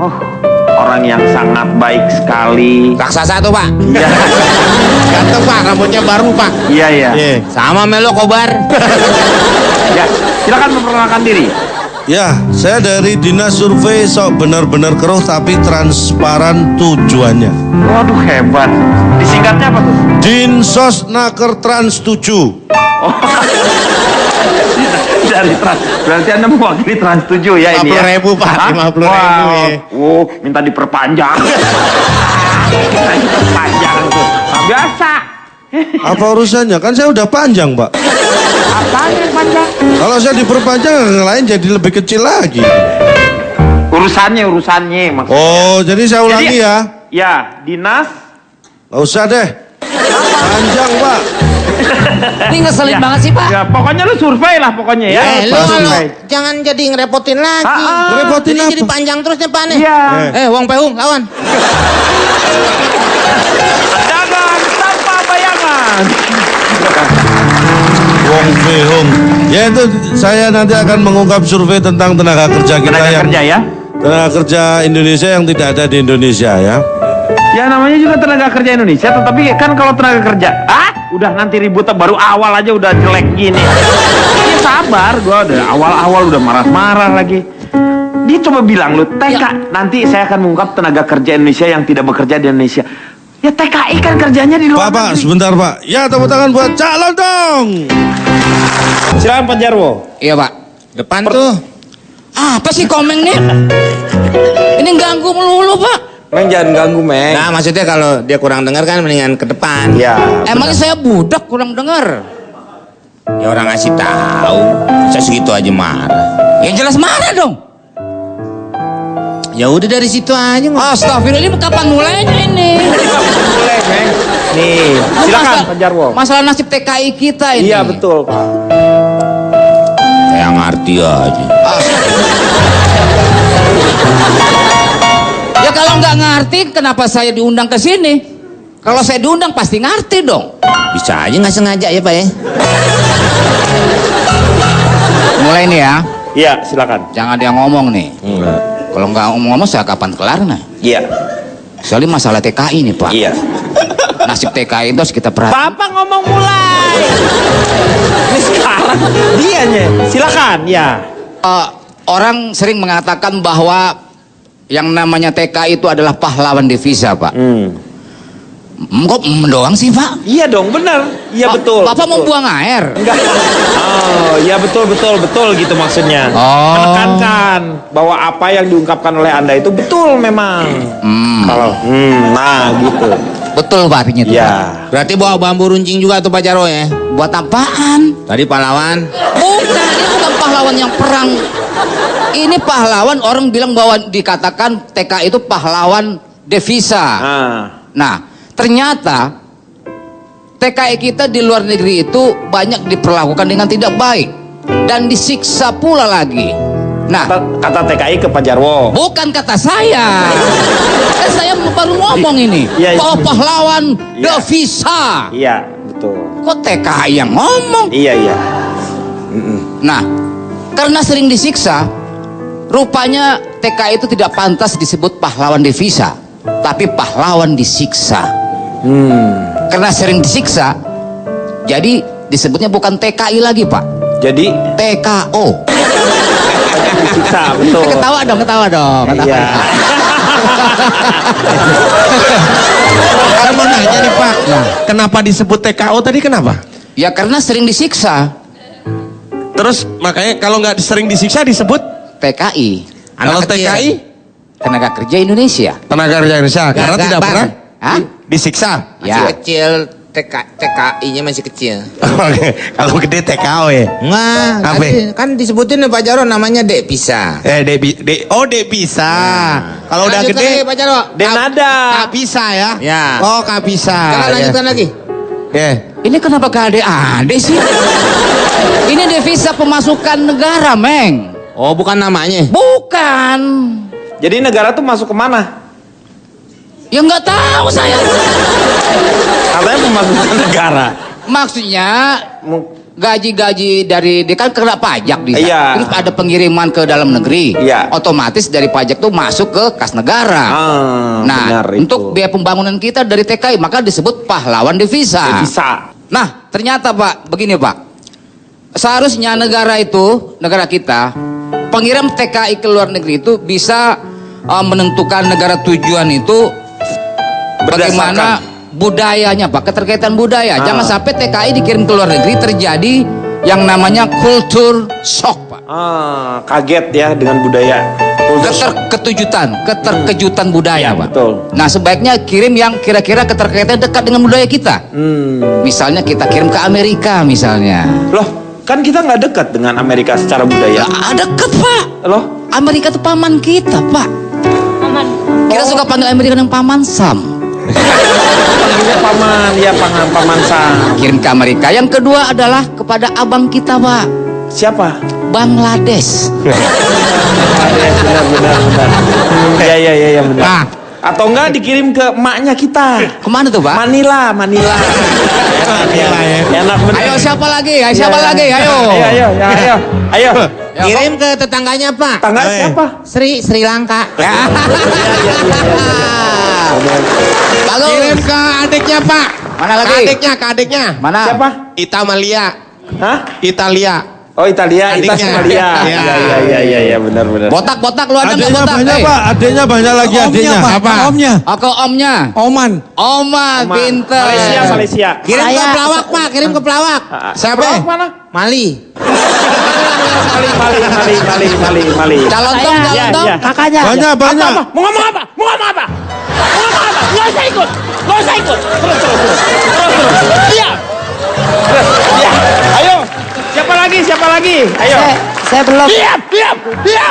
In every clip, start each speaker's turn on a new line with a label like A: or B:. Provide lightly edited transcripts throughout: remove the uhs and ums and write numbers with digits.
A: Oh, orang yang sangat baik sekali.
B: Raksasa tuh Pak.
A: Iya.
B: Ganteng Pak, rambutnya baru Pak.
A: Iya, iya.
B: Sama Melo Kobar.
A: Ya, silakan memperkenalkan diri.
C: Ya, saya dari Dinas Survei sok benar-benar keruh tapi transparan tujuannya.
A: Waduh, hebat. Disingkatnya apa tuh?
C: Dinsos Naker Trans 7.
A: Dari Trans. Berarti Anda mewakili Trans 7 ya ini ya?
B: 50.000 Pak, 50.000 ya.
A: Wow, minta diperpanjang. Minta diperpanjang tuh. Nah, biasa.
C: Apa urusannya? Kan saya udah panjang, Pak.
A: Apaan yang panjang?
C: Kalau saya diperpanjang, yang lain jadi lebih kecil lagi.
A: Urusannya maksudnya.
C: Oh, jadi saya ulangi ya.
A: Ya, dinas.
C: Nggak usah deh. Panjang, Pak.
D: Ini ngeselin banget sih Pak.
A: Ya, pokoknya lu survei lah pokoknya ya.
B: Lu
A: Survei.
B: jangan jadi ngerepotin lagi.
C: Ngerepotin
B: Jadi
C: apa?
B: panjang terus nih Pak nih.
A: Iya.
B: Wong Peung lawan.
A: Dagang tanpa bayangan.
C: Wong Behong. Ya itu saya nanti akan mengungkap survei tentang tenaga kerja kita
A: Tenaga
C: yang
A: kerja ya.
C: tenaga kerja Indonesia yang tidak ada di Indonesia ya.
A: Ya namanya juga tenaga kerja Indonesia, tetapi kan kalau tenaga kerja, udah nanti ribut baru awal aja udah jelek gini. Ya sabar, gua udah awal-awal udah marah-marah lagi. Dia coba bilang lu TK, nanti saya akan mengungkap tenaga kerja Indonesia yang tidak bekerja di Indonesia. Ya TKI kan kerjanya di luar
C: Pak,
A: negeri.
C: sebentar Pak. Ya tepuk tangan buat Cak Lontong.
A: Silakan Pak Jarwo.
B: Iya Pak. Depan tuh.
D: Apa sih komeng nih? Ini ganggu melulu Pak.
A: Meng jangan ganggu Meng.
B: Nah maksudnya kalau dia kurang dengar kan mendingan ke depan.
A: Ya.
D: Emangnya saya budak kurang dengar?
B: Ya orang ngasih tahu. Saya segitu aja marah.
D: Ya jelas marah dong.
B: Ya udah dari situ aja.
D: Astagfirullah, ini kapan mulainya ini?
A: Boleh Meng. Nih, silakan Pak Jarwo.
D: Masalah nasib TKI kita ini.
A: Iya betul Pak.
B: Saya ngerti aja.
D: Ya kalau nggak ngerti, kenapa saya diundang ke sini? Kalau saya diundang pasti ngerti dong.
B: Bisa aja nggak sengaja ya Pak ya.
D: Mulai nih ya,
A: Iya, silakan.
D: jangan dia ngomong nih. Kalau nggak ngomong saya kapan kelarnya?
A: Iya.
D: Soalnya masalah TKI nih Pak.
A: Iya.
D: Nasib TKI itu harus kita perhatikan.
A: Bapak ngomong mulai. Ini sekarang dianya. Silakan, ya.
D: Orang sering mengatakan bahwa yang namanya TKI itu adalah pahlawan devisa Pak. Kok doang sih Pak?
A: Iya dong, benar. Iya betul.
D: Bapak mau
A: betul.
D: buang air?
A: Enggak. Oh, iya betul gitu maksudnya.
D: Oh.
A: Menekankan bahwa apa yang diungkapkan oleh Anda itu betul memang. Kalau nah gitu.
D: Betul Pak artinya itu.
A: Ya.
B: Berarti bawa bambu runcing juga tuh Pak Jarwo ya.
D: Buat apaan?
B: Tadi pahlawan.
D: Bukan, ini bukan pahlawan yang perang. Ini pahlawan, orang bilang bahwa dikatakan TKI itu pahlawan devisa. Nah, ternyata TKI kita di luar negeri itu banyak diperlakukan dengan tidak baik dan disiksa pula lagi. Nah,
A: Kata TKI ke Pak Jarwo.
D: bukan kata saya. Kan saya baru ngomong ini.
A: Iya, iya.
D: Bahwa pahlawan
A: Iya.
D: devisa.
A: Iya, betul.
D: Kok TKI yang ngomong?
A: Iya.
D: Nah, karena sering disiksa, rupanya TKI itu tidak pantas disebut pahlawan devisa, tapi pahlawan disiksa. Karena sering disiksa, jadi disebutnya bukan TKI lagi Pak,
A: Jadi
D: TKO.
A: disiksa, betul.
D: Ketawa dong.
A: Iya.
E: Saya mau nanya nih Pak, kenapa disebut TKO tadi kenapa?
D: Ya karena sering disiksa,
E: Terus makanya kalau nggak sering disiksa disebut
D: TKI.
E: kalau
B: Anak kecil.
E: TKI
D: Tenaga kerja Indonesia.
E: tenaga kerja Indonesia karena tidak
B: Bang.
E: pernah
D: Hah?
E: disiksa.
B: Masih
D: Ya.
B: kecil. TKI-nya masih kecil.
E: Oke, kalau gede TKO ya.
B: Enggak,
E: Apa?
B: tadi kan disebutin Pak Jarwo namanya Dek Pisa.
E: Dek bisa. Kalau udah
B: Lanjutkan
E: gede
B: lagi, Pak Jarwo.
A: Denada.
E: Kak bisa ya.
B: Ya.
E: Oh Kak bisa.
B: Sekarang lanjutkan lagi.
E: Ya.
D: Ini kenapa gak ada sih? Ini devisa pemasukan negara, Meng.
B: Oh, bukan namanya.
D: Bukan.
A: Jadi negara tuh masuk kemana?
D: Ya nggak tahu saya.
A: Katanya pemasukan negara.
D: Maksudnya gaji-gaji dari dia kan kena pajak di sana.
A: Iya.
D: Terus ada pengiriman ke dalam negeri.
A: Iya.
D: Otomatis dari pajak tuh masuk ke kas negara.
A: Benar itu.
D: Untuk biaya pembangunan kita dari TKI maka disebut pahlawan devisa.
A: Bisa.
D: Nah, ternyata Pak, begini Pak. Seharusnya negara kita pengirim TKI ke luar negeri itu bisa menentukan negara tujuan itu bagaimana budayanya Pak, keterkaitan budaya. Jangan sampai TKI dikirim ke luar negeri terjadi yang namanya culture shock Pak.
A: Kaget ya dengan budaya.
D: Keterkejutan budaya
A: Ya,
D: Pak.
A: betul.
D: Nah sebaiknya kirim yang kira-kira keterkaitan dekat dengan budaya kita. Misalnya kita kirim ke Amerika misalnya.
A: Loh, kan kita nggak dekat dengan Amerika secara budaya.
D: Deket Pak.
A: Loh,
D: Amerika itu paman kita Pak. Kita suka panggil Amerika dengan paman Sam.
A: panggilnya paman, ya paman Sam.
D: Kirim ke Amerika. Yang kedua adalah kepada abang kita Pak,
A: Siapa?
D: Bangladesh.
A: Benar. Ya benar.
D: Nah,
A: Atau enggak dikirim ke emaknya kita.
D: kemana tuh Pak?
A: Manila. Enak bener.
D: Ayo siapa lagi? Ayo.
A: Ayo.
B: Kirim ke tetangganya Pak.
A: Tanggal siapa?
B: Sri Lanka.
D: Bagus.
B: Kirim ke adiknya Pak.
D: Mana lagi?
B: Ke adiknya.
D: Mana?
A: Siapa?
B: Itamalia.
A: Hah?
B: Italia.
A: Oh, Italia,
B: Adiknya.
A: Iya, benar.
D: Botak lu ada nggak
C: Adiknya
D: botak?
C: banyak Pak, adiknya banyak lagi adiknya.
E: Apa?
C: Omnya.
D: Ke omnya.
C: Oman.
D: Oman, pinter.
A: Malaysia.
B: Kirim ke pelawak Pak. Kirim ke pelawak.
A: Siapa? Mana?
B: Mali.
A: Mali.
D: Calon dong.
A: Iya.
F: Kakaknya.
C: Banyak.
A: Apa? Mau ngomong apa? Nggak usah ikut. Terus. Iya. Ayo. Siapa lagi? Ayo.
F: Saya belum.
A: Diam. Iya.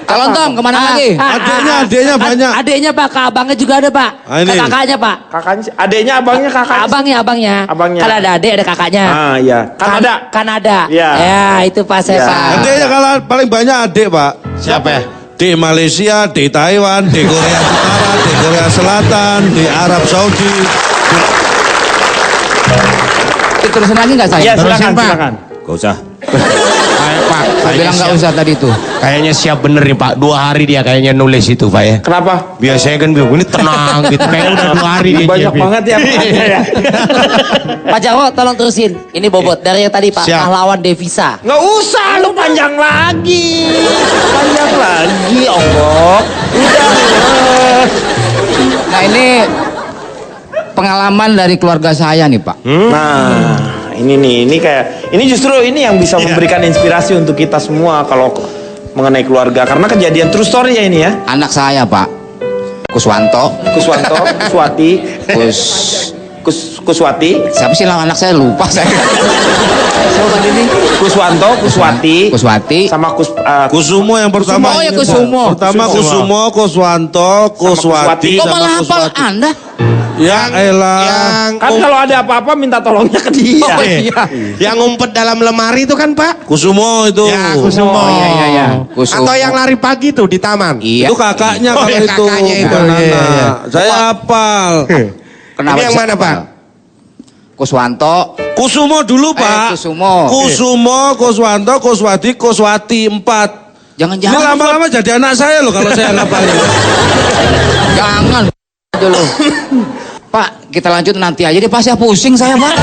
D: Calon dong, kemana lagi?
C: Adiknya banyak.
F: Adiknya Pak, ke abangnya juga ada Pak.
C: Ini.
F: Ke kakaknya Pak.
A: Kakaknya, adeknya, abangnya, kakaknya.
F: Abangnya.
A: Abangnya.
F: Kan ada adik, ada kakaknya.
A: Iya.
F: Kanada.
A: Iya.
F: Ya, itu Pak saya
A: Iya.
F: Pak.
C: Adiknya kalau paling banyak adik Pak.
E: Siapa ya?
C: Di Malaysia, di Taiwan, di Korea Utara, di Korea Selatan, di Arab Saudi.
D: Terusin lagi nggak saya?
A: Iya,
E: Terusin, Pak.
A: silakan.
B: Gak usah.
E: Pak,
D: Saya bilang nggak usah tadi tuh.
E: Kayaknya siap bener nih Pak. 2 hari dia kayaknya nulis itu Pak ya.
A: Kenapa?
E: Biasanya kan ini tenang gitu. Kayaknya udah 2 hari dia
A: Banyak
E: nyiapin.
A: banget ya.
F: Pak Jarwo, tolong terusin. Ini bobot dari yang tadi Pak,
E: Siap.
F: pahlawan devisa.
A: Nggak usah, lu panjang lagi. Ongkok. Udah.
D: Nah ini pengalaman dari keluarga saya nih Pak.
A: Nah, ini kayak ini justru ini yang bisa memberikan inspirasi untuk kita semua kalau mengenai keluarga karena kejadian true story ya ini ya.
D: Anak saya Pak, Kuswanto,
A: Kuswati.
D: siapa sih nama anak saya lupa saya. Siapa tadi ini?
A: Kuswati, sama
C: Kusumo yang pertama.
D: Kusumo, ya,
C: ini,
D: Kusumo.
C: Pak. Pertama Kusumo, Kuswanto, Kuswati.
D: Kok
C: sama
D: malah hafal
C: Kuswati.
D: Anda?
C: Ya elah.
E: Yang
A: kan kalau ada apa-apa minta tolongnya ke dia.
D: Oh, iya.
E: yang ngumpet dalam lemari itu kan Pak?
C: Kusumo itu.
E: Ya, Kusumo.
D: Oh, iya. Kusumo.
E: Atau yang lari pagi tuh di taman.
D: Iya.
C: Itu kakaknya
E: Oh,
C: kalau
E: ya,
C: itu.
E: kakaknya itu.
C: Bukan
E: Iya,
C: anak.
E: iya.
C: Saya hafal.
D: Kenapa
E: Ini yang
D: bisa
E: mana
D: hafal?
E: Pak?
D: Kuswanto.
C: Kusumo dulu Pak.
D: Kusumo.
C: Kusumo, Kuswanto, Kuswati, Kuswati 4. Ini
D: Jangan-jangan
C: lama-lama jadi anak saya loh kalau saya ngapalin.
D: jangan dulu. Pak, kita lanjut nanti aja deh Pak, saya pusing saya Pak.